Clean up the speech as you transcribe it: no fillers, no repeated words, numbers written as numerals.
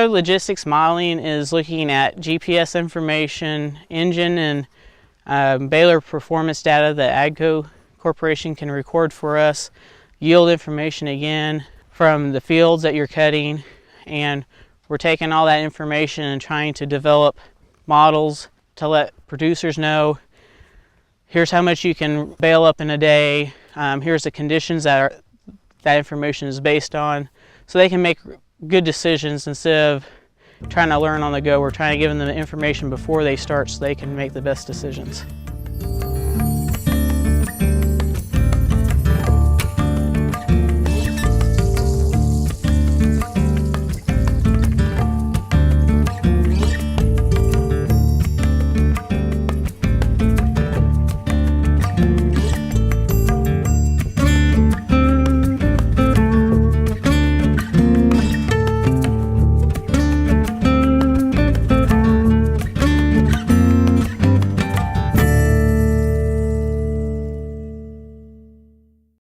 Baler logistics modeling is looking at GPS information, engine and Baler performance data that AGCO Corporation can record for us, yield information again from the fields that you're cutting, and we're taking all that information and trying to develop models to let producers know, here's how much you can bale up in a day, here's the conditions that information is based on, so they can make good decisions instead of trying to learn on the go. We're trying to give them the information before they start so they can make the best decisions.